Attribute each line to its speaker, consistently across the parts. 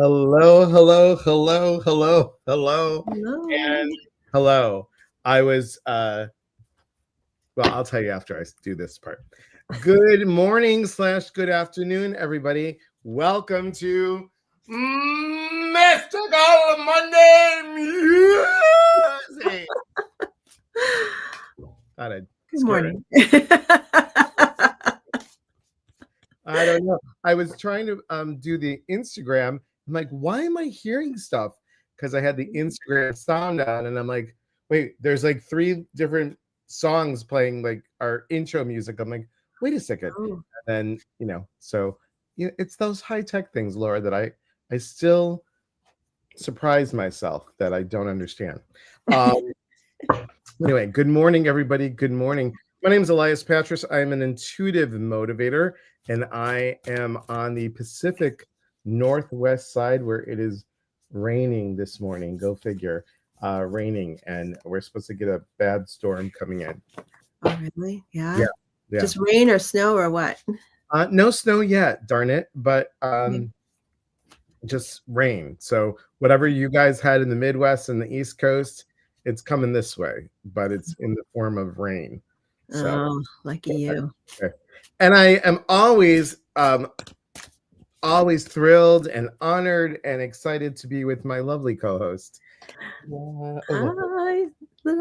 Speaker 1: Hello, hello, hello, hello, hello,
Speaker 2: Hello.
Speaker 1: and hello. I was well, I'll tell you after I do this part. Good morning / good afternoon, everybody. Welcome to Mystical Monday Music. Thought I'd
Speaker 2: Good
Speaker 1: scare it.
Speaker 2: morning.
Speaker 1: I don't know. I was trying to do the Instagram. I'm like, why am I hearing stuff? Because I had the Instagram sound on, and I'm like, wait, there's like 3 different songs playing like our intro music. I'm like, wait a second.
Speaker 2: Oh,
Speaker 1: And then, so it's those high-tech things, Laura, that I still surprise myself that I don't understand. Um, Anyway, good morning, everybody. Good morning. My name is Elias Patras. I am an intuitive motivator, and I am on the Pacific Northwest side where it is raining this morning. Go figure. Raining, and we're supposed to get a bad storm coming in.
Speaker 2: really?
Speaker 1: Yeah,
Speaker 2: Yeah.
Speaker 1: yeah.
Speaker 2: Just rain or snow or what?
Speaker 1: No snow yet, darn it, but
Speaker 2: Okay.
Speaker 1: just rain. So whatever you guys had in the Midwest and the East Coast, it's coming this way, but it's in the form of rain. So.
Speaker 2: Oh, lucky you.
Speaker 1: Okay. And I am always thrilled and honored and excited to be with my lovely co-host.
Speaker 2: Hi.
Speaker 1: Yeah.
Speaker 2: Good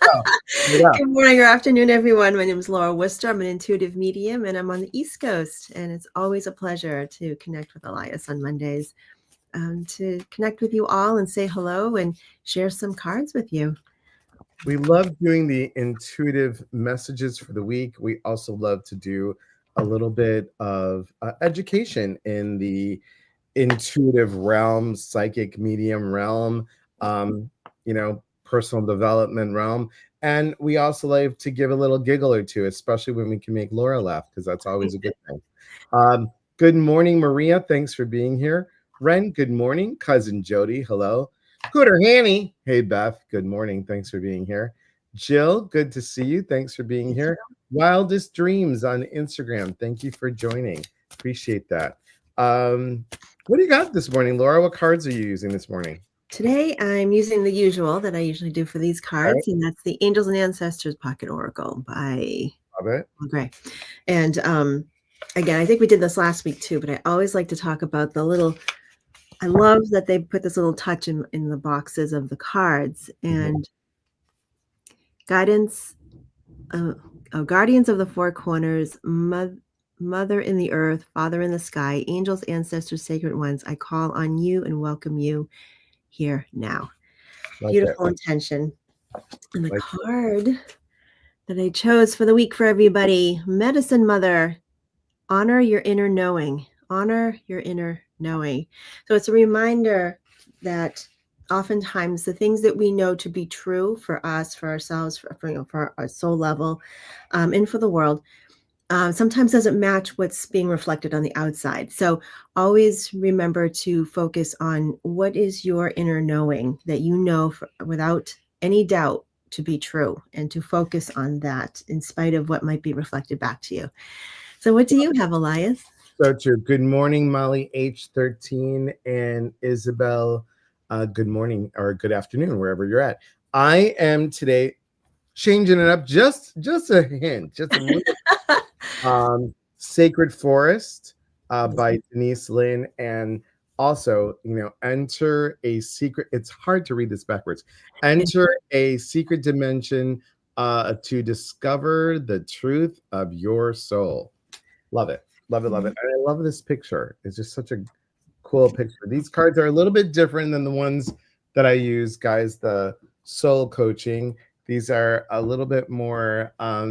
Speaker 1: Oh, yeah.
Speaker 2: morning or afternoon, everyone. My name is Laura Wooster. I'm an intuitive medium, and I'm on the East Coast. And it's always a pleasure to connect with Elias on Mondays, to connect with you all and say hello and share some cards with you.
Speaker 1: We love doing the intuitive messages for the week. We also love to do a little bit of education in the intuitive realm, psychic medium realm, personal development realm. And we also like to give a little giggle or two, especially when we can make Laura laugh, because that's always a good thing. Good morning, Maria. Thanks for being here. Ren, good morning. Cousin Jody, hello. Gooder Hanny. Hey, Beth. Good morning. Thanks for being here. Jill, good to see you. Thanks for being here. Wildest Dreams on Instagram. Thank you for joining. Appreciate that. What do you got this morning, Laura? What cards are you using this morning?
Speaker 2: Today, I'm using the usual that I usually do for these cards,
Speaker 1: Right.
Speaker 2: and that's the Angels and Ancestors Pocket Oracle by
Speaker 1: Love it.
Speaker 2: Gray. And again, I think we did this last week too, but I always like to talk about the little. I love that they put this little touch in the boxes of the cards and guidance. Guardians of the Four Corners, Mother in the earth, Father in the sky, angels, ancestors, sacred ones, I call on you and welcome you here now.
Speaker 1: Like
Speaker 2: Beautiful
Speaker 1: it.
Speaker 2: intention. And the
Speaker 1: Like
Speaker 2: card that I chose for the week for everybody, Medicine Mother, honor your inner knowing. Honor your inner knowing. So it's a reminder that oftentimes the things that we know to be true for us, for ourselves, for our soul level, and for the world, sometimes doesn't match what's being reflected on the outside. So always remember to focus on what is your inner knowing that you know without any doubt to be true, and to focus on that in spite of what might be reflected back to you. So what do you have, Elias?
Speaker 1: so true. Good morning, Molly H13 and Isabel. Good morning or good afternoon, wherever you're at. I am today changing it up just a hint, just a little. Sacred Forest by Denise Lynn, and also, enter a secret. It's hard to read this backwards. Enter a secret dimension to discover the truth of your soul. Love it, love it, love it. And I love this picture. It's just such a cool picture. These cards are a little bit different than the ones that I use, guys. The soul coaching. These are a little bit more. I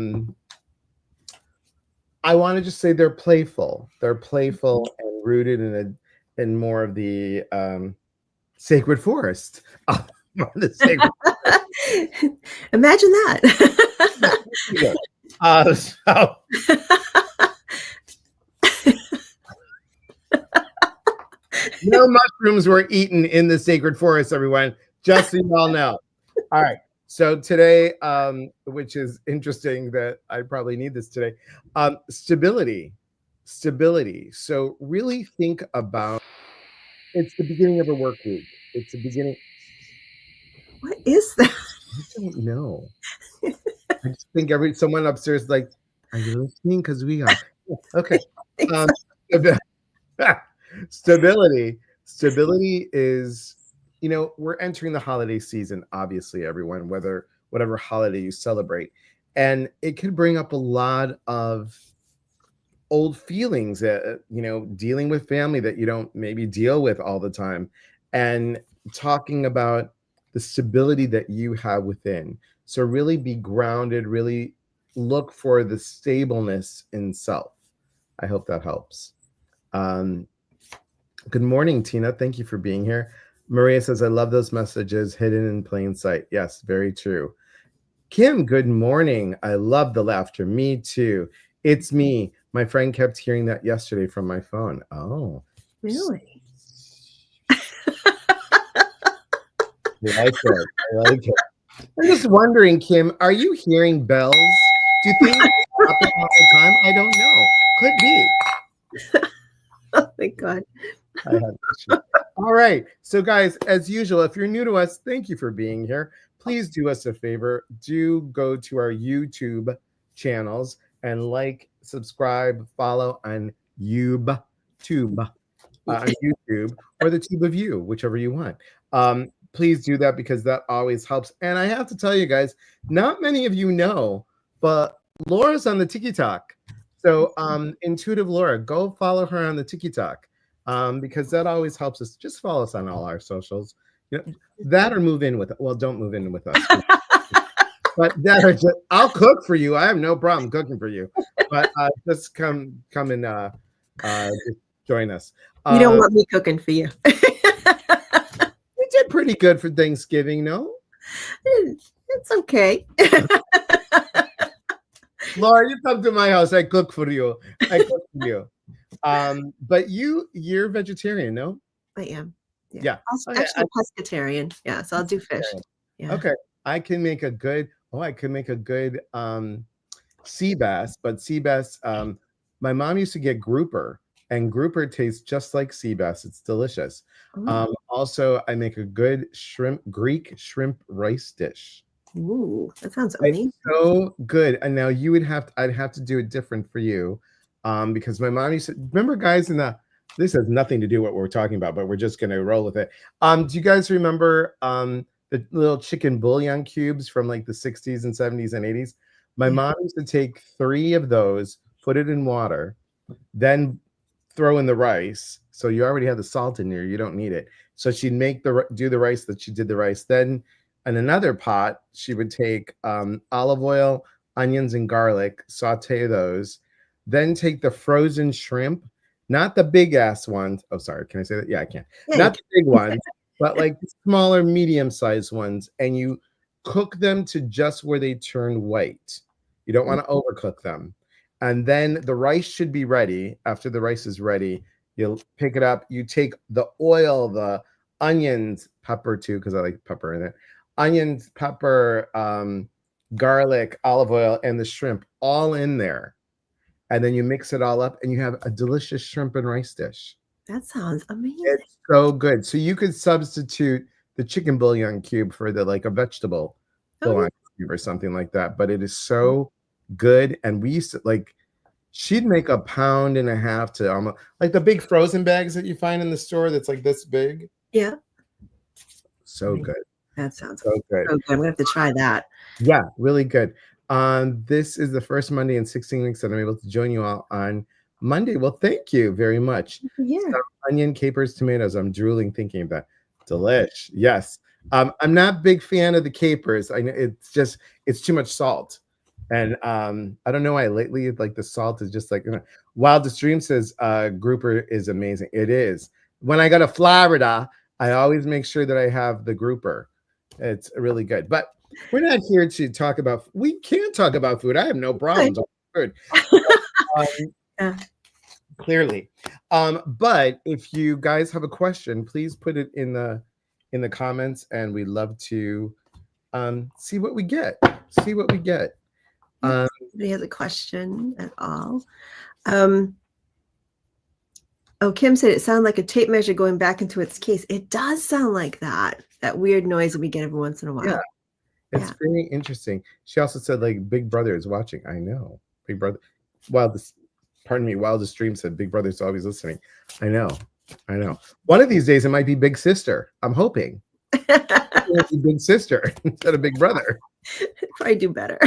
Speaker 1: want to just say they're playful. They're playful and rooted in more of the sacred forest. The sacred
Speaker 2: Imagine that.
Speaker 1: so no mushrooms were eaten in the sacred forest, everyone. Just so you all know. All right. So today, which is interesting that I probably need this today, stability. So really think about It's the beginning of a work week. It's the beginning.
Speaker 2: What is that?
Speaker 1: I don't know. I just think someone upstairs is like, are you listening? Because we are. Yeah, okay.
Speaker 2: It's
Speaker 1: Um, stabi- stability. Stability is, we're entering the holiday season, obviously, everyone, whatever holiday you celebrate. And it can bring up a lot of old feelings that, dealing with family that you don't maybe deal with all the time, and talking about the stability that you have within. So really be grounded, really look for the stableness in self. I hope that helps. um, Good morning, Tina. Thank you for being here. Maria says, I love those messages hidden in plain sight. Yes, very true. Kim, good morning. I love the laughter. Me too. It's me. My friend kept hearing that yesterday from my phone. Oh,
Speaker 2: really.
Speaker 1: I like it. I like it. I'm just wondering, Kim, are you hearing bells? Do you think they happen all the time? I don't know. Could be.
Speaker 2: Oh my God.
Speaker 1: I have issues. All right. So, guys, as usual, if you're new to us, thank you for being here. Please do us a favor. Do go to our YouTube channels and subscribe, follow on on YouTube, or the Tube of You, whichever you want. Please do that because that always helps. And I have to tell you guys, not many of you know, but Laura's on the TikTok. So, Intuitive Laura, go follow her on the TikTok, because that always helps us. Just follow us on all our socials. That or move in with. Well, don't move in with us. But that or just, I'll cook for you. I have no problem cooking for you. But just come and just join us.
Speaker 2: You don't want me cooking for you.
Speaker 1: We did pretty good for Thanksgiving, no?
Speaker 2: It's okay.
Speaker 1: Laura, you come to my house. I cook for you. I cook for you. But you're vegetarian, no?
Speaker 2: I am.
Speaker 1: Yeah.
Speaker 2: I'm
Speaker 1: Okay.
Speaker 2: actually a pescatarian. Yeah, so I'll do fish. Yeah.
Speaker 1: Okay. I can make a good. Oh, I can make a good sea bass. But sea bass, my mom used to get grouper, and grouper tastes just like sea bass. It's delicious. Also, I make a good Greek shrimp rice dish.
Speaker 2: Ooh, that sounds
Speaker 1: It's
Speaker 2: amazing.
Speaker 1: so good. And now I'd have to do it different for you, because my mom used to remember, guys. This has nothing to do with what we're talking about, but we're just gonna roll with it. Do you guys remember the little chicken bouillon cubes from like the 60s and 70s and 80s? My mom used to take 3 of those, put it in water, then throw in the rice. So you already have the salt in there. You don't need it. So she'd do the rice that she did the rice. Then in another pot, she would take olive oil, onions, and garlic, saute those. Then take the frozen shrimp, not the big ass ones. Oh, sorry. Can I say that? Yeah, I can. Not the big ones, but like the smaller, medium sized ones. And you cook them to just where they turn white. You don't want to overcook them. And then the rice should be ready. After the rice is ready, you'll pick it up. You take the oil, the onions, pepper too, because I like pepper in it. Onions, pepper, garlic, olive oil, and the shrimp all in there. And then you mix it all up and you have a delicious shrimp and rice dish.
Speaker 2: That sounds amazing.
Speaker 1: It's so good. So you could substitute the chicken bouillon cube for a vegetable bouillon cube or something like that. But it is so good. And we used to she'd make 1.5 pounds to almost like the big frozen bags that you find in the store that's like this big.
Speaker 2: Yeah.
Speaker 1: So good.
Speaker 2: That sounds
Speaker 1: so good.
Speaker 2: I'm gonna have to try that.
Speaker 1: Yeah, really good. This is the first Monday in 16 weeks that I'm able to join you all on Monday. Well, thank you very much.
Speaker 2: Yeah.
Speaker 1: Onion, capers, tomatoes. I'm drooling thinking of that. Delish. Yes. I'm not a big fan of the capers. I know it's too much salt. And I don't know why lately, like the salt is just like Wildest Dream says grouper is amazing. It is. When I go to Florida, I always make sure that I have the grouper. It's really good. But we're not here to talk about. We can talk about food. I have no problems with food. Clearly. But if you guys have a question, please put it in the comments, and we'd love to see what we get. See what we get.
Speaker 2: Anybody has a question at all? Oh, Kim said it sounded like a tape measure going back into its case. It does sound like that weird noise that we get every once in a
Speaker 1: Yeah,
Speaker 2: while.
Speaker 1: it's
Speaker 2: Yeah.
Speaker 1: very interesting. She also said like Big Brother is watching. I know. Big Brother. While this, pardon me, while the stream said Big Brother's always listening. I know. I know. One of these days it might be Big Sister. I'm hoping. It'll be Big Sister instead of Big Brother.
Speaker 2: Probably do better.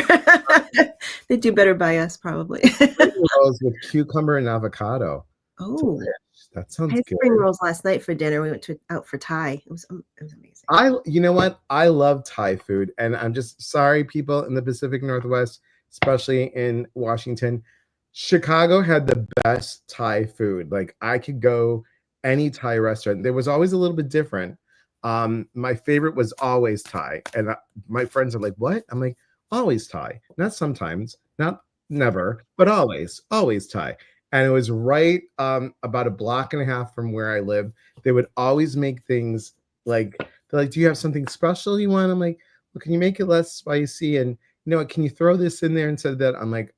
Speaker 2: They do better by us, probably.
Speaker 1: Spring rolls with cucumber and avocado.
Speaker 2: Oh,
Speaker 1: Delish. That
Speaker 2: I
Speaker 1: sounds
Speaker 2: had
Speaker 1: good.
Speaker 2: spring rolls last night for dinner. We went out for Thai. It was amazing.
Speaker 1: You know what? I love Thai food, and I'm just sorry, people in the Pacific Northwest, especially in Washington. Chicago had the best Thai food. Like I could go any Thai restaurant. There was always a little bit different. My favorite was always Thai, and my friends are like, "What?" I'm like, "Always Thai, not sometimes, not never, but always Thai." And it was right about a block and a half from where I live. They would always make things like they're like, "Do you have something special you want?" I'm like, "Well, can you make it less spicy? And you know what? Can you throw this in there instead of that?" I'm like,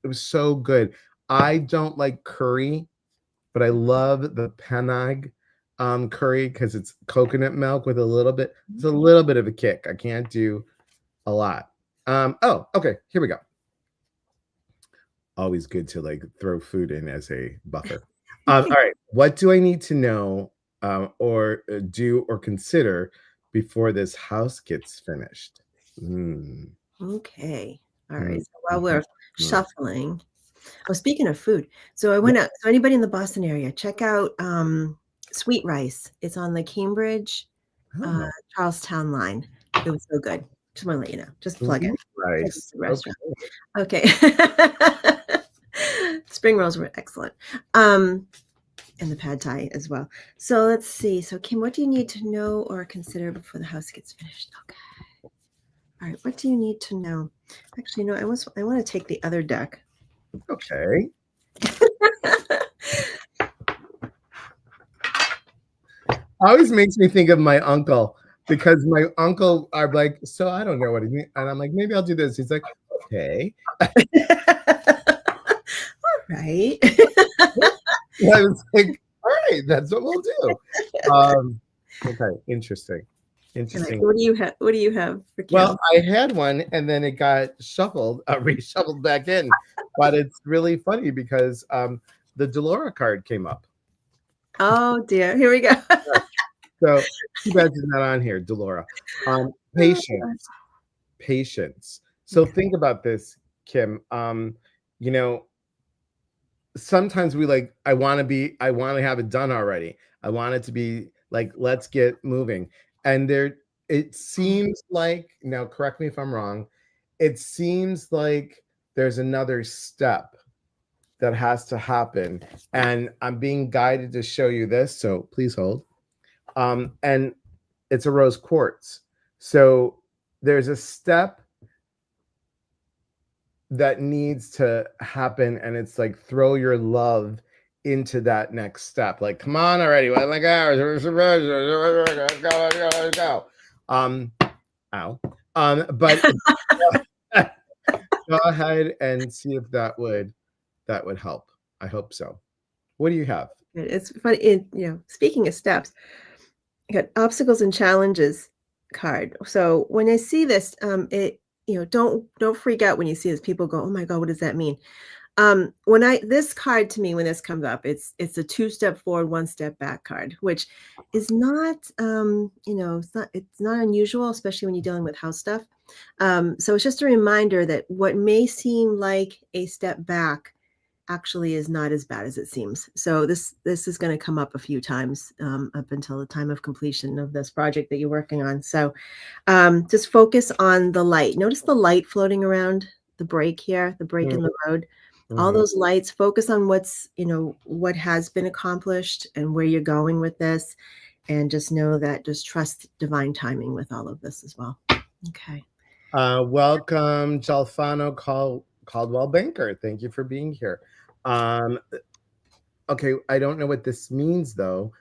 Speaker 1: it was so good. I don't like curry, but I love the panag curry because it's coconut milk with a little bit. It's a little bit of a kick. I can't do a lot. Oh, okay. Here we go. Always good to like throw food in as a buffer. All right. What do I need to know or do or consider before this house gets finished? Mm.
Speaker 2: Okay. All right.
Speaker 1: Mm,
Speaker 2: So while
Speaker 1: mhm,
Speaker 2: we're
Speaker 1: mm.
Speaker 2: shuffling, oh, speaking of food, so I
Speaker 1: Yeah.
Speaker 2: went out. So anybody in the Boston area, check out Sweet Rice. It's on the Cambridge uh,
Speaker 1: Oh,
Speaker 2: Charlestown line. It was so good. Just want to let you know. Just plug it.
Speaker 1: sweet
Speaker 2: It's a
Speaker 1: rice.
Speaker 2: good
Speaker 1: Okay.
Speaker 2: restaurant. Okay. Spring rolls were excellent. And the pad thai as well. So let's see. So Kim, what do you need to know or consider before the house gets finished? Okay. All right. What do you need to know? Actually, no. I want to take the other deck.
Speaker 1: Okay. Always makes me think of my uncle because my uncle are like, so I don't know what he means. And I'm like, maybe I'll do this. He's like, okay.
Speaker 2: All right.
Speaker 1: I was like, all right, that's what we'll do. Okay, interesting. Interesting.
Speaker 2: What do you have? What do you have for Kim?
Speaker 1: Well, I had one and then it got shuffled, reshuffled back in. But it's really funny because the Delora card came up.
Speaker 2: Oh dear. Here we go.
Speaker 1: So too bad she's not on here, Delora. Patience. Patience. So
Speaker 2: Okay.
Speaker 1: think about this, Kim. You know, sometimes we like, I want to have it done already. I want it to be like, let's get moving. And it seems like, now correct me if I'm wrong, it seems like there's another step that has to happen. And I'm being guided to show you this. So please hold. And it's a rose quartz. So there's a step that needs to happen, and it's like throw your love into that next step. Like, come on already. Like, let's go. Ow. But go ahead and see if that would help. I hope so. What do you have?
Speaker 2: It's funny. Speaking of steps, I got obstacles and challenges card. So when I see this, don't freak out when you see this. People go, "Oh my God, what does that mean?" This card to me, when this comes up, it's a 2-step forward, 1-step back card, which is not, it's not unusual, especially when you're dealing with house stuff. So it's just a reminder that what may seem like a step back actually is not as bad as it seems. So this is going to come up a few times up until the time of completion of this project that you're working on. So just focus on the light. Notice the light floating around the break here, the break in the road. All
Speaker 1: Mm-hmm.
Speaker 2: those lights, focus on what has been accomplished and where you're going with this. And just know that, just trust divine timing with all of this as well. Okay.
Speaker 1: Welcome, Jalfano Caldwell Banker. Thank you for being here. Okay, I don't know what this means though.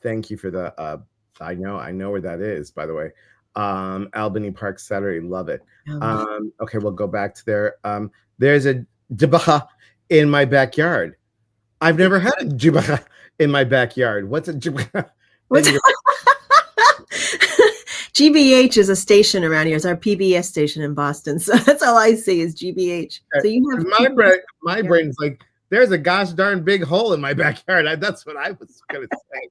Speaker 1: Thank you for the. I know where that is. By the way, Albany Park Saturday, love it. Okay, we'll go back to there. There's a Jibba in my backyard. I've never had a Jibba in my backyard. What's a
Speaker 2: What's GBH is a station around here. It's our PBS station in Boston. So that's all I see is GBH. So you have
Speaker 1: my brain's like, there's a gosh darn big hole in my backyard. That's what I was gonna say.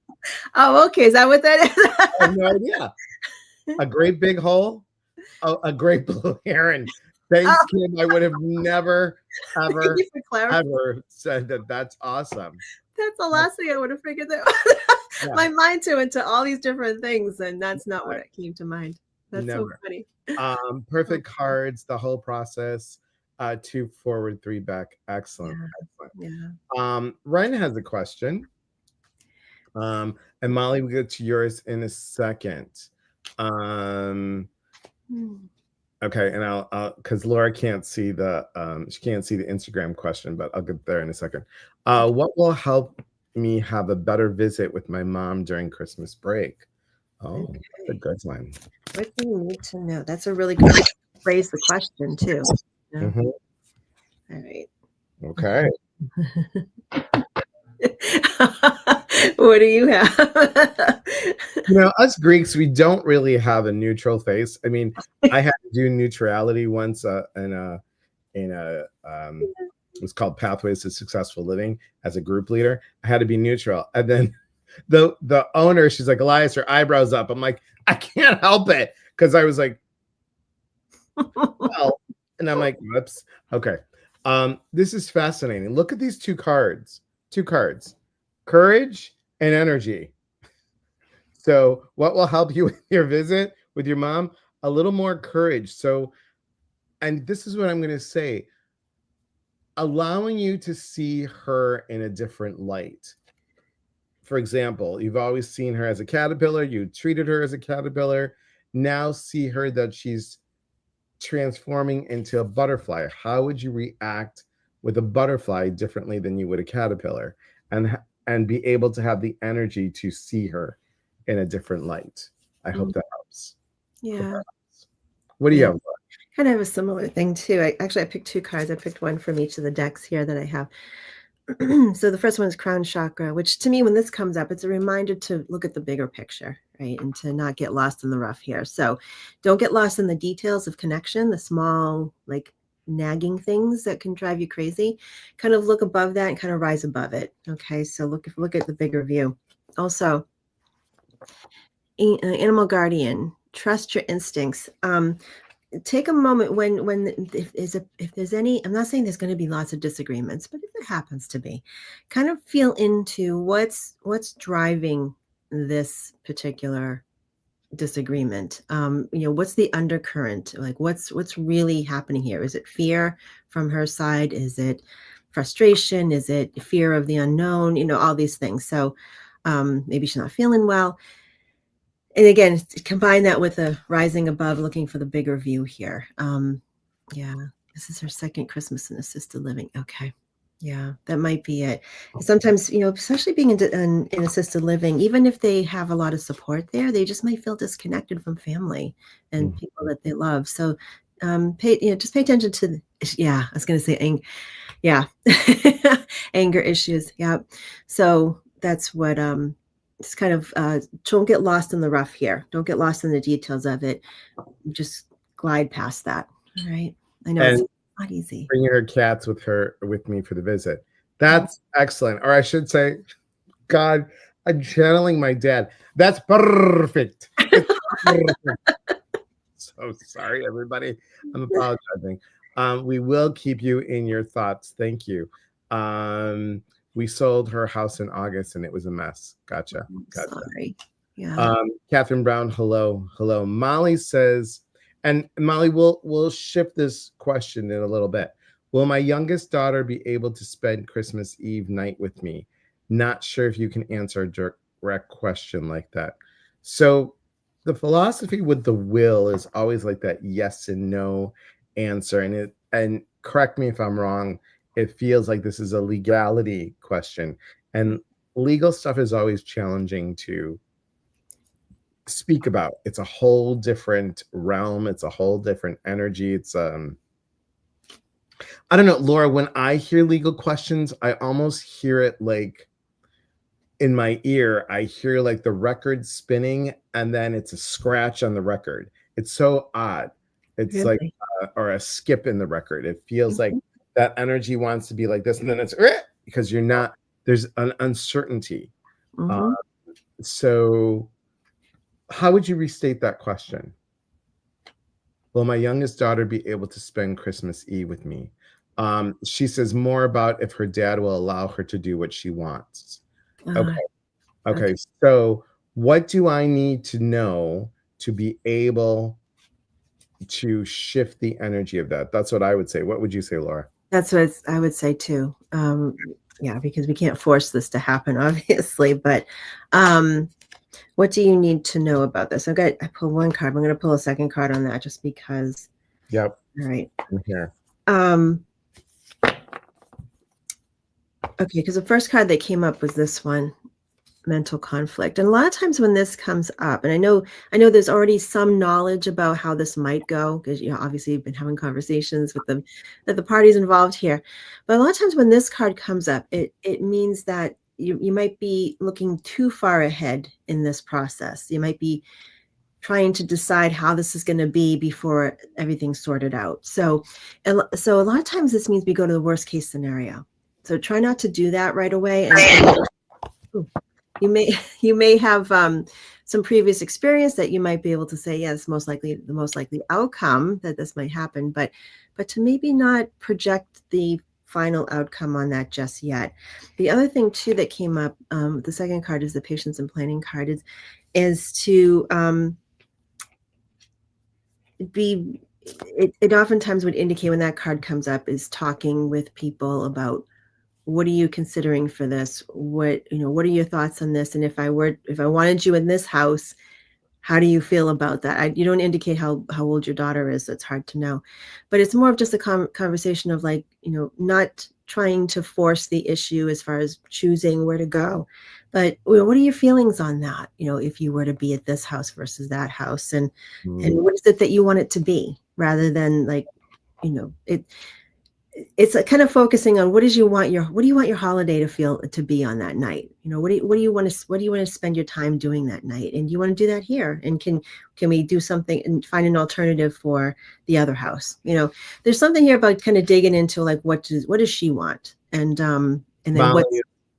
Speaker 2: Oh, okay. Is that what that is?
Speaker 1: I have no idea. A great big hole, a great blue heron. Thanks, Kim. I would have never, ever, ever said that. That's awesome.
Speaker 2: That's the last thing I would have figured that. Yeah. My mind went to all these different things, and that's not what came to mind. That's so funny.
Speaker 1: Perfect cards, the whole process. 2 forward, 3 back. Excellent.
Speaker 2: Yeah.
Speaker 1: Ren has a question. And Molly, we'll get to yours in a second. Okay, and I'll because Laura can't see the she can't see the Instagram question, but I'll get there in a second. What will help me have a better visit with my mom during Christmas break? Oh, okay. That's a good one.
Speaker 2: What do you need to know? That's a really good way to phrase the question too. You know? All right.
Speaker 1: Okay.
Speaker 2: What do you have?
Speaker 1: Us Greeks, we don't really have a neutral face. I mean, I had to do neutrality once in a it was called Pathways to Successful Living as a group leader. I had to be neutral, and then the owner, she's like, Elias, her eyebrows up. I'm like, I can't help it, because I was like, well, and I'm like, whoops. Okay. This is fascinating. Look at these two cards. Courage and energy. So what will help you with your visit with your mom? A little more courage. So, and this is what I'm going to say, allowing you to see her in a different light. For example, you've always seen her as a caterpillar. You treated her as a caterpillar. Now see her that she's transforming into a butterfly. How would you react with a butterfly differently than you would a caterpillar? And be able to have the energy to see her in a different light. I hope that helps.
Speaker 2: Yeah.
Speaker 1: What do you have?
Speaker 2: Kind of have a similar thing too. I picked 2 cards. I picked one from each of the decks here that I have. So the first one is crown chakra, which to me, when this comes up, it's a reminder to look at the bigger picture, right? And to not get lost in the rough here. So don't get lost in the details of connection, the small, like, nagging things that can drive you crazy. Kind of look above that and kind of rise above it. Okay, so look at the bigger view. Also, animal guardian, trust your instincts. Take a moment if there's any, I'm not saying there's going to be lots of disagreements, but if there happens to be, kind of feel into what's driving this particular disagreement. What's the undercurrent? Like what's really happening here? Is it fear from her side? Is it frustration? Is it fear of the unknown? All these things. So maybe she's not feeling well. And again, combine that with a rising above, looking for the bigger view here. Yeah, this is her second Christmas in assisted living. Okay. Yeah, that might be it. Sometimes, especially being in assisted living, even if they have a lot of support there, they just might feel disconnected from family and people that they love. So just pay attention to, I was going to say, anger issues. Yeah. So that's what, it's kind of, don't get lost in the rough here. Don't get lost in the details of it. Just glide past that. All right. I know it's not easy.
Speaker 1: Bringing her cats with me for the visit. That's excellent. Or I should say, God, I'm channeling my dad. That's perfect. So sorry, everybody. I'm apologizing. We will keep you in your thoughts. Thank you. We sold her house in August and it was a mess. Gotcha.
Speaker 2: Sorry. Yeah.
Speaker 1: Catherine Brown, hello. Molly says, and Molly, we'll shift this question in a little bit. Will my youngest daughter be able to spend Christmas Eve night with me? Not sure if you can answer a direct question like that. So the philosophy with the will is always like that yes and no answer. And correct me if I'm wrong, it feels like this is a legality question. And legal stuff is always challenging to speak about. It's a whole different realm. It's a whole different energy. It's I don't know, Laura, when I hear legal questions, I almost hear it like in my ear, I hear like the record spinning and then it's a scratch on the record. It's so odd. It's like,
Speaker 2: Really?
Speaker 1: or a skip in the record. It feels like
Speaker 2: Mhm.
Speaker 1: that energy wants to be like this, and then it's because you're not, there's an uncertainty. Uh,
Speaker 2: Mhm.
Speaker 1: so, how would you restate that question? Will my youngest daughter be able to spend Christmas Eve with me? She says more about if her dad will allow her to do what she wants. Okay.
Speaker 2: Ah,
Speaker 1: Okay.
Speaker 2: okay.
Speaker 1: So, what do I need to know to be able to shift the energy of that? That's what I would say. What would you say, Laura?
Speaker 2: That's what I would say too. Yeah, because we can't force this to happen, obviously. But what do you need to know about this? I pulled one card. I'm going to pull a second card on that just because.
Speaker 1: Yep.
Speaker 2: All right.
Speaker 1: I'm here.
Speaker 2: Okay, because the first card that came up was this one, mental conflict. And a lot of times when this comes up, and I know there's already some knowledge about how this might go, because obviously you've been having conversations with the parties involved here. But a lot of times when this card comes up, it means that you might be looking too far ahead in this process. You might be trying to decide how this is going to be before everything's sorted out. So a lot of times this means we go to the worst case scenario. So try not to do that right away. And you may have some previous experience that you might be able to say, yes, the most likely outcome that this might happen, but to maybe not project the final outcome on that just yet. The other thing too that came up, the second card is the patience and planning card, is to be. It oftentimes would indicate when that card comes up is talking with people about what are you considering for this? What are your thoughts on this? And if I wanted you in this house, how do you feel about that? You don't indicate how old your daughter is. So it's hard to know, but it's more of just a conversation of like, not trying to force the issue as far as choosing where to go, but what are your feelings on that? If you were to be at this house versus that house, and what is it that you want it to be, rather than like, it's a kind of focusing on what do you want your holiday to be on that night. What do you want to spend your time doing that night, and do you want to do that here, and can we do something and find an alternative for the other house? There's something here about kind of digging into like what does she want, and then what.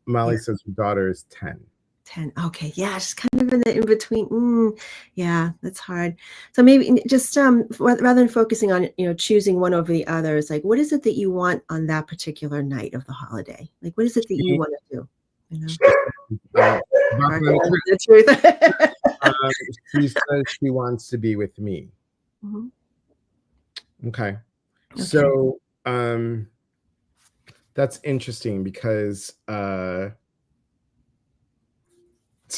Speaker 1: Molly says her daughter is 10.
Speaker 2: 10. Okay. Yeah. Just kind of in the in between. Yeah, that's hard. So maybe just rather than focusing on, choosing one over the other, it's like, what is it that you want on that particular night of the holiday? Like, what is it that you want to do? The truth.
Speaker 1: She says she wants to be with me.
Speaker 2: Mm-hmm.
Speaker 1: Okay.
Speaker 2: Okay.
Speaker 1: So that's interesting because to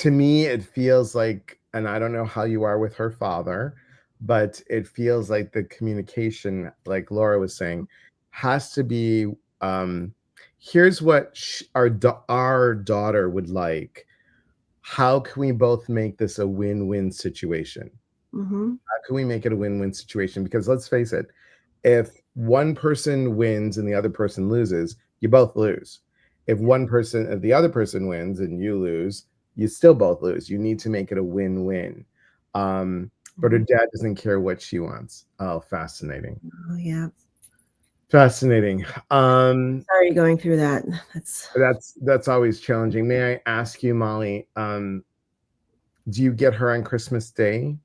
Speaker 1: me, it feels like, and I don't know how you are with her father, but it feels like the communication, like Laura was saying, has to be. Here's what our daughter would like. How can we both make this a win-win situation?
Speaker 2: Mm-hmm.
Speaker 1: How can we make it a win-win situation? Because let's face it, if one person wins and the other person loses, you both lose. If the other person wins and you lose, you still both lose. You need to make it a win-win. But her dad doesn't care what she wants. Oh, fascinating.
Speaker 2: Oh yeah.
Speaker 1: Fascinating.
Speaker 2: Sorry you're going through that.
Speaker 1: That's always challenging. May I ask you, Molly, do you get her on Christmas Day?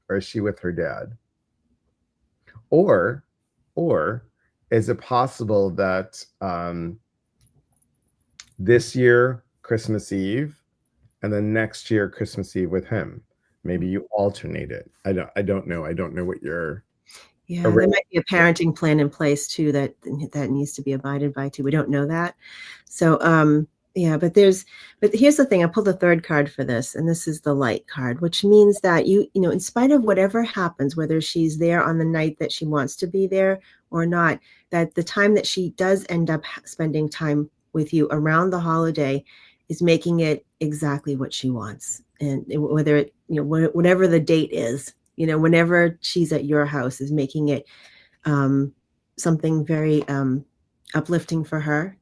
Speaker 1: Or is she with her dad? Or is it possible that this year Christmas Eve and then next year Christmas Eve with him? Maybe you alternate it. I don't know. I don't know what your
Speaker 2: Yeah, there might be a parenting plan in place too that needs to be abided by too. We don't know that. So yeah, but here's the thing. I pulled the third card for this, and this is the light card, which means that in spite of whatever happens, whether she's there on the night that she wants to be there or not, that the time that she does end up spending time with you around the holiday is making it exactly what she wants. And whether it, whatever the date is, whenever she's at your house, is making it something very uplifting for her,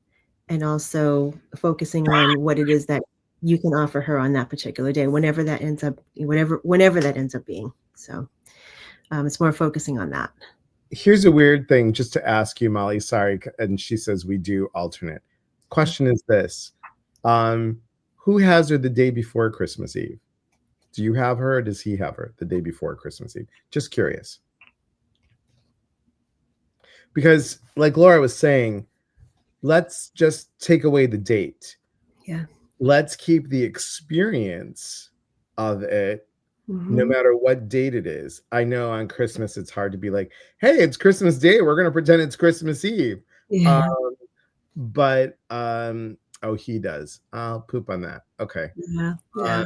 Speaker 2: and also focusing on what it is that you can offer her on that particular day, whenever that ends up being. So it's more focusing on that.
Speaker 1: Here's a weird thing just to ask you, Molly. Sorry. And she says we do alternate. Question is this. Who has her the day before Christmas Eve? Do you have her or does he have her the day before Christmas Eve? Just curious. Because like Laura was saying, let's just take away the date.
Speaker 2: Yeah.
Speaker 1: Let's keep the experience of it no matter what date it is. I know on Christmas it's hard to be like, hey, it's Christmas Day. We're going to pretend it's Christmas Eve.
Speaker 2: Yeah.
Speaker 1: Oh, he does. I'll poop on that. Okay.
Speaker 2: Yeah. Yeah.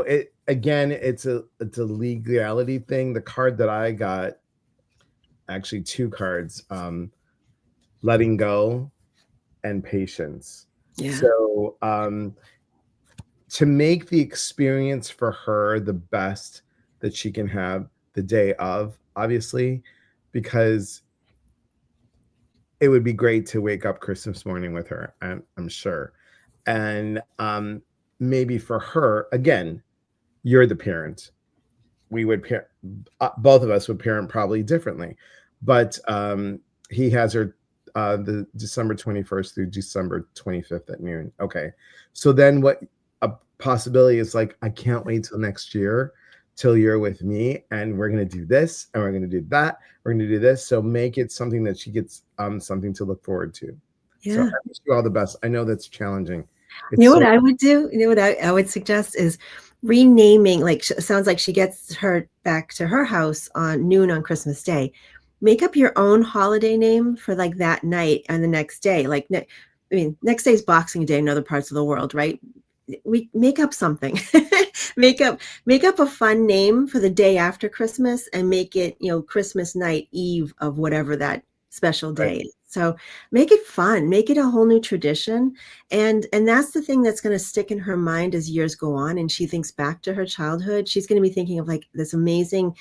Speaker 1: It again, it's a legality thing. The card that I got, actually two cards, letting go and patience.
Speaker 2: Yeah.
Speaker 1: So to make the experience for her the best that she can have the day of, obviously, because it would be great to wake up Christmas morning with her, I'm sure. And maybe for her, again, you're the parent. We would both of us would parent probably differently, but he has her the December 21st through December 25th at noon. Okay. So then what a possibility is, like, I can't wait till next year till you're with me and we're going to do this and we're going to do that. We're going to do this. So make it something that she gets something to look forward to.
Speaker 2: Yeah.
Speaker 1: So I wish you all the best. I know that's challenging.
Speaker 2: What I would do, what I would suggest is renaming, like, sounds like she gets her back to her house on noon on Christmas Day. Make up your own holiday name for like that night and the next day. Like, next day is Boxing Day in other parts of the world, right? We make up something. make up a fun name for the day after Christmas and make it, Christmas night, eve of whatever that special day is. So make it fun, make it a whole new tradition. And that's the thing that's going to stick in her mind as years go on. And she thinks back to her childhood. She's going to be thinking of like this amazing,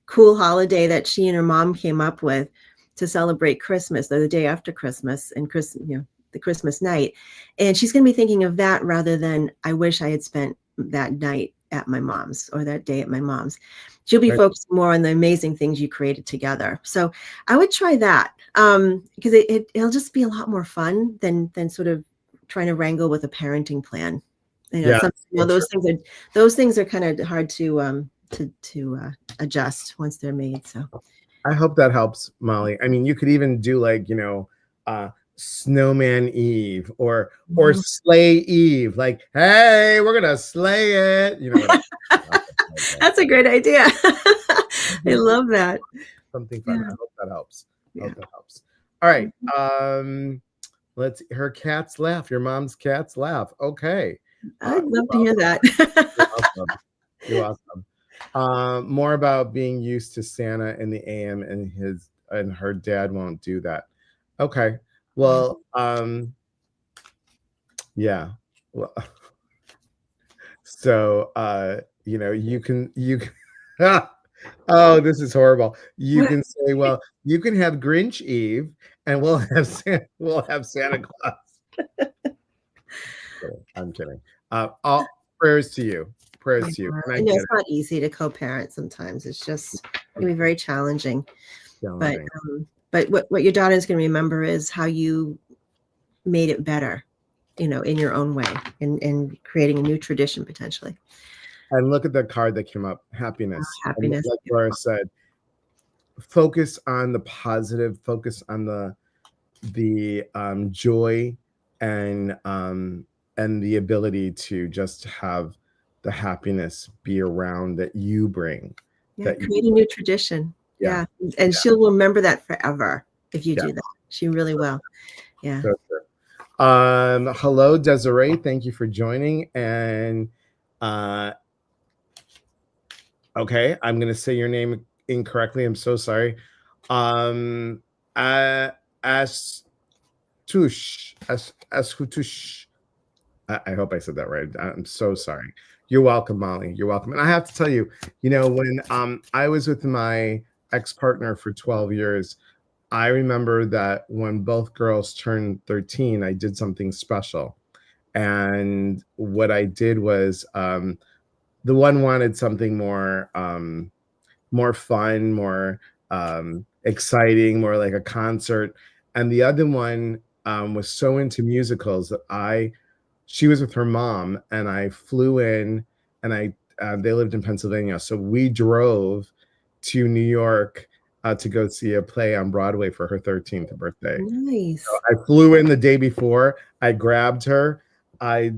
Speaker 2: cool holiday that she and her mom came up with to celebrate Christmas, or the day after Christmas, and the Christmas night. And she's going to be thinking of that rather than, I wish I had spent that night at my mom's or that day at my mom's. She'll be focused more on the amazing things you created together. So I would try that because it'll just be a lot more fun than sort of trying to wrangle with a parenting plan. Those things are kind of hard to adjust once they're made. So
Speaker 1: I hope that helps, Molly. I mean, you could even do like, Snowman Eve or Sleigh Eve. Like, hey, we're gonna slay it.
Speaker 2: That's a great idea. I love that.
Speaker 1: Something fun. I hope that helps. All right. Her cats laugh. Your mom's cats laugh. Okay.
Speaker 2: I'd love to hear that.
Speaker 1: You're welcome. More about being used to Santa in the AM and her dad won't do that. Okay. Well, yeah. Well, so you can oh, this is horrible. You can say, well, you can have Grinch Eve and we'll have Santa Claus. I'm kidding. All prayers to you. Prayers to you.
Speaker 2: I know it's not easy to co-parent sometimes. It's just going to be very challenging. But what your daughter is going to remember is how you made it better, in your own way, and creating a new tradition potentially.
Speaker 1: And look at the card that came up, happiness.
Speaker 2: Happiness.
Speaker 1: Like Laura said, focus on the positive, focus on the joy and the ability to just have the happiness be around that you bring.
Speaker 2: Create a new tradition. Yeah. And she'll remember that forever if you do that. She really will. Yeah.
Speaker 1: So true. Hello, Desiree. Thank you for joining. And okay, I'm gonna say your name incorrectly. I'm so sorry. Ashutush. I hope I said that right. I'm so sorry. You're welcome, Molly. You're welcome. And I have to tell you, when I was with my ex-partner for 12 years, I remember that when both girls turned 13, I did something special. And what I did was the one wanted something more fun, more exciting, more like a concert. And the other one was so into musicals that she was with her mom, and I flew in, and they lived in Pennsylvania, so we drove to New York to go see a play on Broadway for her 13th birthday. So
Speaker 2: Nice.
Speaker 1: I flew in the day before. I grabbed her. I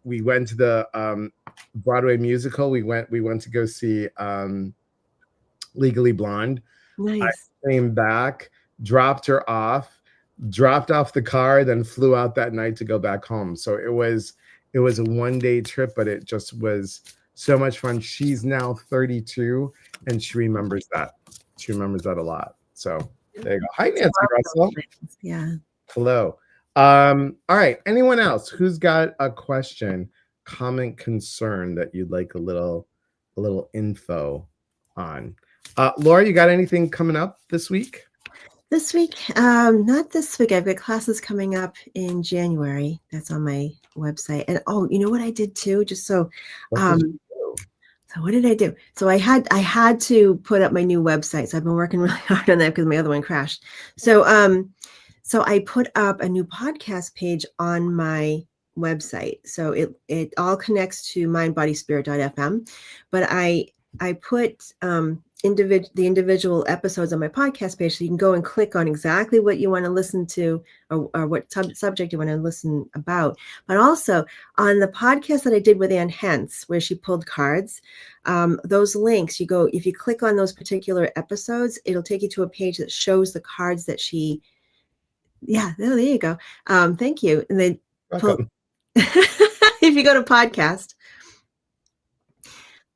Speaker 1: We went to the Broadway musical. We went to go see Legally Blonde. I
Speaker 2: Nice.
Speaker 1: came back, dropped her off, dropped off the car, then flew out that night to go back home. So it was a 1 day trip, but it just was so much fun. She's now 32, and she remembers that. She remembers that a lot. So there you go. Hi,
Speaker 2: It's a
Speaker 1: Nancy
Speaker 2: milestone
Speaker 1: Russell.
Speaker 2: thing. Yeah.
Speaker 1: Hello. All right. Anyone else who's got a question, comment, concern that you'd like a little info on? Laura, you got anything coming up this week?
Speaker 2: This week, not this week. I've got classes coming up in January. That's on my website. And oh, you know what I did too? Just so,
Speaker 1: What did
Speaker 2: um,
Speaker 1: you do?
Speaker 2: so what did I do? So I had to put up my new website. So I've been working really hard on that because my other one crashed. So I put up a new podcast page on my website. So it all connects to mindbodyspirit.fm, but I put the individual episodes on my podcast page, so you can go and click on exactly what you want to listen to, or what subject you want to listen about. But also on the podcast that I did with Ann Hentz, where she pulled cards, those links, if you click on those particular episodes, it'll take you to a page that shows the cards that she. Yeah, there you go. Thank you. And then
Speaker 1: Welcome.
Speaker 2: if you go to podcast,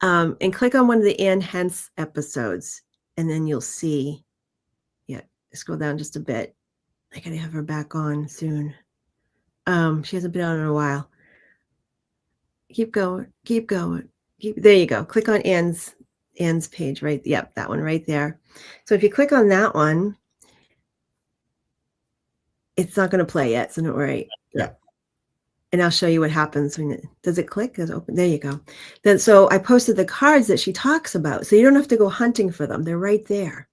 Speaker 2: and click on one of the Ann Hentz episodes, and then you'll see. Yeah, scroll down just a bit. I gotta have her back on soon. She hasn't been on in a while. Keep going. There you go. Click on Ann's page, right? Yep, that one right there. So if you click on that one, it's not going to play yet, so don't worry.
Speaker 1: Yeah.
Speaker 2: And I'll show you what happens when does it click? Does it open? There you go. Then so I posted the cards that she talks about, so you don't have to go hunting for them; they're right there.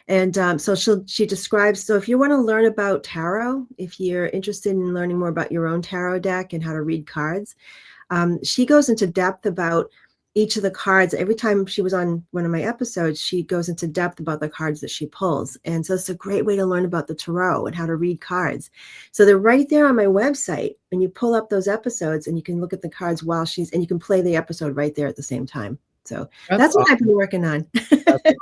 Speaker 2: And so she describes. So if you want to learn about tarot, if you're interested in learning more about your own tarot deck and how to read cards, she goes into depth about each of the cards. Every time she was on one of my episodes, she goes into depth about the cards that she pulls. And so it's a great way to learn about the tarot and how to read cards. So they're right there on my website, and you pull up those episodes and you can look at the cards and you can play the episode right there at the same time. So that's what I've been working on.
Speaker 1: That's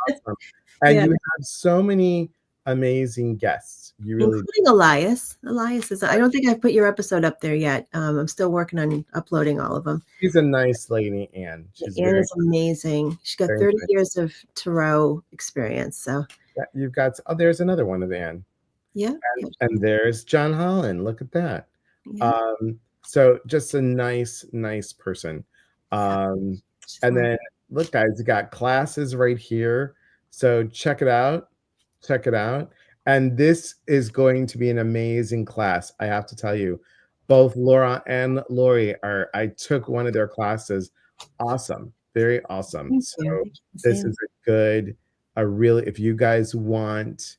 Speaker 1: awesome. And
Speaker 2: Yeah.
Speaker 1: you have so many amazing guests. You really
Speaker 2: Including Elias. Elias I don't think I've put your episode up there yet. I'm still working on uploading all of them.
Speaker 1: She's a nice lady, Anne. She's
Speaker 2: Anne is amazing. She's got 30
Speaker 1: nice.
Speaker 2: years of tarot experience. So
Speaker 1: You've got there's another one of Anne.
Speaker 2: yeah.
Speaker 1: And there's John Holland. Look at that.
Speaker 2: Yeah.
Speaker 1: So just a nice person. And then look, guys, you got classes right here. So check it out. And this is going to be an amazing class. I have to tell you, both Laura and Lori I took one of their classes. Awesome. Very awesome.
Speaker 2: Thank
Speaker 1: So
Speaker 2: you.
Speaker 1: this is if you guys want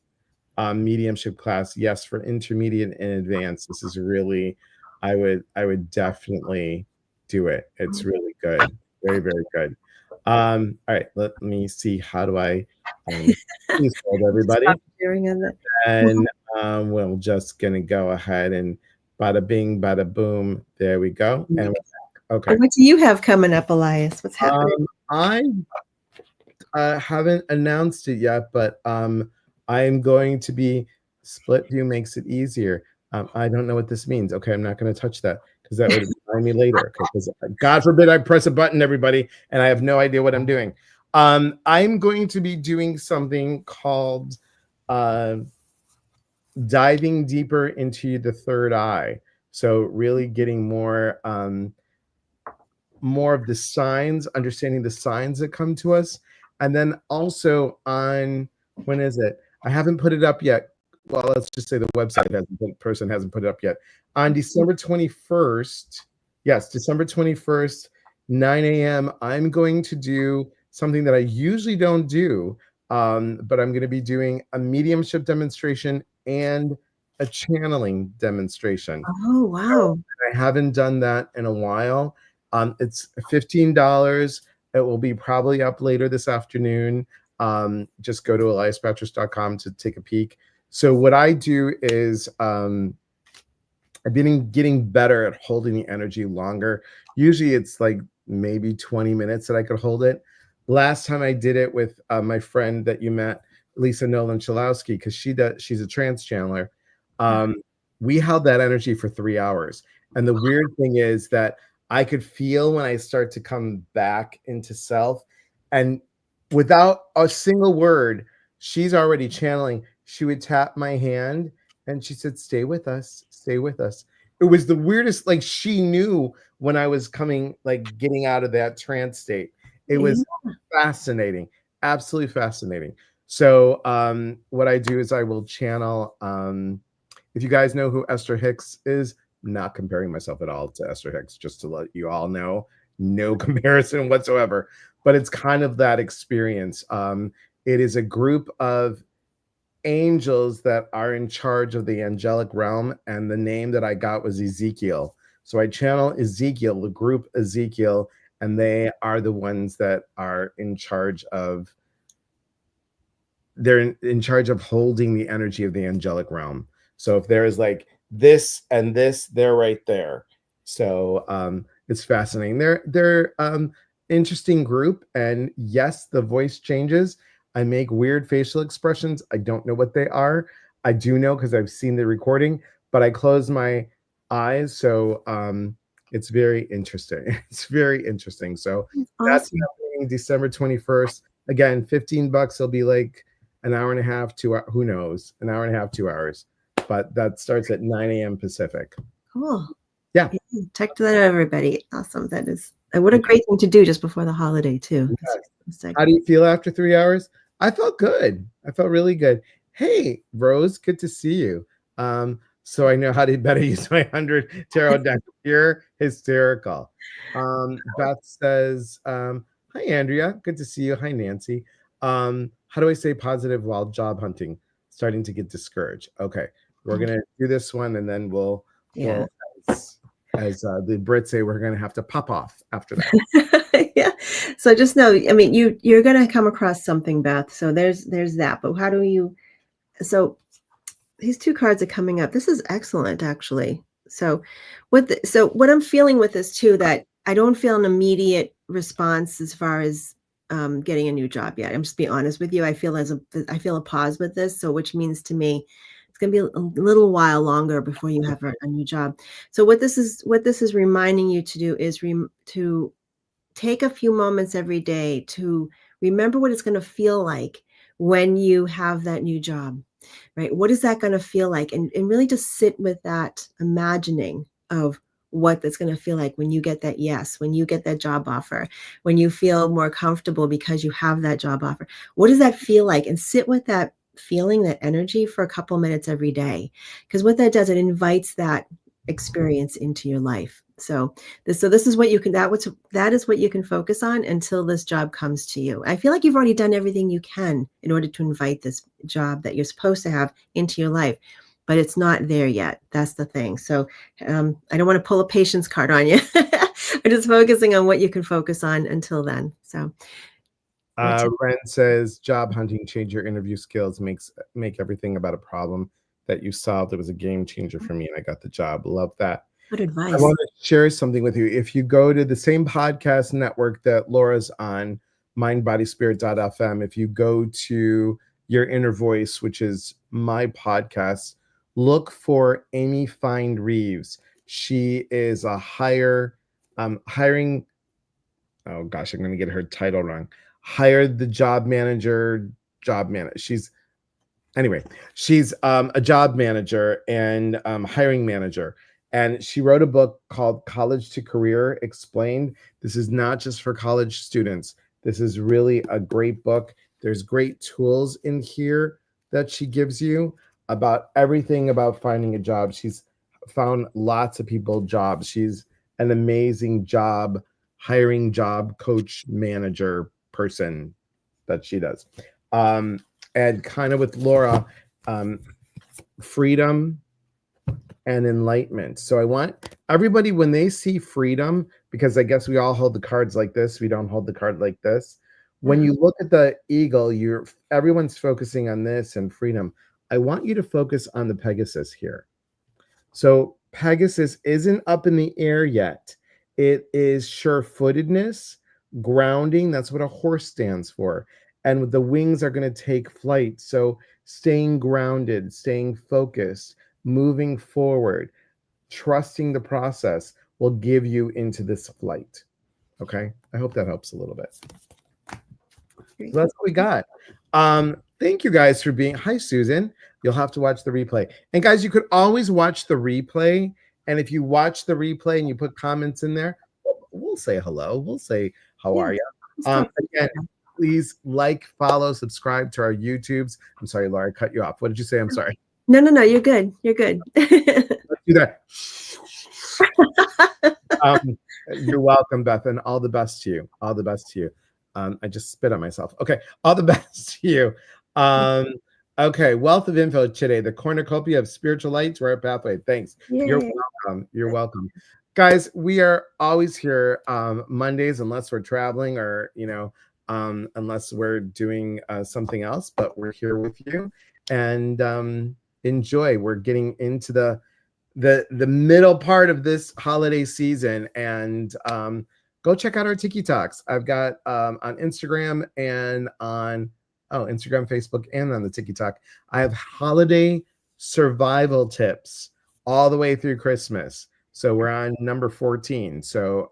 Speaker 1: mediumship class, yes, for intermediate and advanced, this is really, I would definitely do it. It's really good. Very, very good. All right, let me see. How do I please hold everybody? And we're just gonna go ahead and bada bing, bada boom. There we go. And okay.
Speaker 2: What do you have coming up, Elias? What's happening?
Speaker 1: I haven't announced it yet, but I am going to be split view makes it easier. I don't know what this means. Okay, I'm not going to touch that because that would remind me later. Because God forbid I press a button, everybody, and I have no idea what I'm doing. I'm going to be doing something called diving deeper into the third eye. So really getting more of the signs, understanding the signs that come to us. And then also on, when is it? I haven't put it up yet, well, let's just say the website person hasn't put it up yet. On December 21st, yes, December 21st, 9 a.m., I'm going to do something that I usually don't do, but I'm going to be doing a mediumship demonstration and a channeling demonstration.
Speaker 2: Oh, wow.
Speaker 1: I haven't done that in a while. It's $15. It will be probably up later this afternoon. Just go to eliaspatras.com to take a peek. So what I do is I've been getting better at holding the energy longer. Usually it's like maybe 20 minutes that I could hold it. Last time I did it with my friend that you met, Lisa Nolan Chalowski, because she's a trance channeler. We held that energy for 3 hours. And the weird thing is that I could feel when I start to come back into self, and without a single word, she's already channeling. She would tap my hand and she said, "Stay with us, stay with us." It was the weirdest, like she knew when I was coming, like getting out of that trance state. It
Speaker 2: Yeah.
Speaker 1: was fascinating, absolutely fascinating. So what I do is I will channel, if you guys know who Esther Hicks is, not comparing myself at all to Esther Hicks, just to let you all know, no comparison whatsoever, but it's kind of that experience. It is a group of angels that are in charge of the angelic realm, and the name that I got was Ezekiel. So I channel Ezekiel, the group Ezekiel, and they are the ones that are in charge of, they're in charge of holding the energy of the angelic realm. So if there is like this and this, they're right there. So it's fascinating. They're interesting group, and yes, the voice changes. I make weird facial expressions. I don't know what they are. I do know because I've seen the recording, but I close my eyes. So it's very interesting. It's very interesting. So that's
Speaker 2: Awesome.
Speaker 1: happening December 21st. Again, $15. It'll be like an hour and a half, 2 hours, who knows, an hour and a half, 2 hours. But that starts at 9 a.m. Pacific.
Speaker 2: Cool.
Speaker 1: Yeah.
Speaker 2: Check that out, everybody. Awesome. That is, what a great thing to do just before the holiday, too.
Speaker 1: Yes.
Speaker 2: That's
Speaker 1: How do you feel after 3 hours? I felt good. I felt really good. Hey, Rose, good to see you. So I know how to better use my 100 tarot deck. You're hysterical. Beth says, hi, Andrea. Good to see you. Hi, Nancy. How do I stay positive while job hunting? Starting to get discouraged. Okay, we're gonna do this one, and then we'll as the Brits say, we're gonna have to pop off after that.
Speaker 2: Yeah. So just know, I mean, you're gonna come across something, Beth. So there's that. But how do you? So these two cards are coming up. This is excellent, actually. So what I'm feeling with this too, that I don't feel an immediate response as far as getting a new job yet. I'm just being honest with you. I feel a pause with this. So which means to me, it's going to be a little while longer before you have a new job. So what this is reminding you to do is to take a few moments every day to remember what it's going to feel like when you have that new job, right? What is that going to feel like? And really just sit with that imagining of what that's going to feel like when you get that yes, when you get that job offer, when you feel more comfortable because you have that job offer. What does that feel like? And sit with that feeling, that energy for a couple minutes every day. Because what that does, it invites that experience into your life. So this is what you can, that is what you can focus on until this job comes to you. I feel like you've already done everything you can in order to invite this job that you're supposed to have into your life, but it's not there yet. That's the thing. So I don't want to pull a patience card on you. I'm just focusing on what you can focus on until then. So
Speaker 1: Ren says, job hunting, change your interview skills, make everything about a problem that you solved. It was a game changer for me, and I got the job. Love that.
Speaker 2: good advice.
Speaker 1: I want to share something with you. If you go to the same podcast network that Laura's on, mindbodyspirit.fm, if you go to Your Inner Voice, which is my podcast, look for Amy Find Reeves. She is a hiring, oh gosh, I'm going to get her title wrong. Hired the job manager. She's a job manager and hiring manager. And she wrote a book called College to Career Explained. This is not just for college students. This is really a great book. There's great tools in here that she gives you. about everything about finding a job. She's found lots of people jobs. She's an amazing job hiring, job coach, manager person that she does. Um, and kind of with Laura, um, freedom and enlightenment. So I want everybody, when they see freedom, because I guess we all hold the cards like this, we don't hold the card like this. When
Speaker 2: Uh-huh.
Speaker 1: you look at the eagle, everyone's focusing on this and freedom. I want you to focus on the Pegasus here. So Pegasus isn't up in the air yet. It is sure-footedness, grounding. That's what a horse stands for. And the wings are going to take flight. So staying grounded, staying focused, moving forward, trusting the process will give you into this flight. Okay. I hope that helps a little bit. So that's what we got. Thank you guys for being. Hi, Susan. You'll have to watch the replay. And guys, you could always watch the replay. And if you watch the replay and you put comments in there, we'll say hello. We'll say, how are you? Again, please like, follow, subscribe to our YouTubes. I'm sorry, Laura, I cut you off. What did you say? I'm sorry.
Speaker 2: No, you're good. You're good.
Speaker 1: Let's do that. You're welcome, Beth, and all the best to you. All the best to you. I just spit on myself. Okay, all the best to you. Okay, wealth of info today. The cornucopia of spiritual light to our pathway. Thanks.
Speaker 2: Yay.
Speaker 1: You're welcome. You're welcome. Guys, we are always here Mondays, unless we're traveling or, unless we're doing something else, but we're here with you. And enjoy. We're getting into the middle part of this holiday season, and go check out our TikToks. I've got on Instagram and on Instagram, Facebook, and on the TikTok. I have holiday survival tips all the way through Christmas. So we're on number 14. So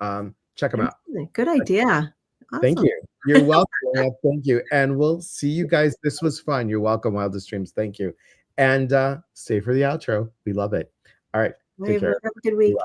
Speaker 1: check them out.
Speaker 2: Good idea.
Speaker 1: Awesome. Thank you. You're welcome. Thank you. And we'll see you guys. This was fun. You're welcome, Wildest Dreams. Thank you. And stay for the outro. We love it. All right. Take care.
Speaker 2: Have a good week.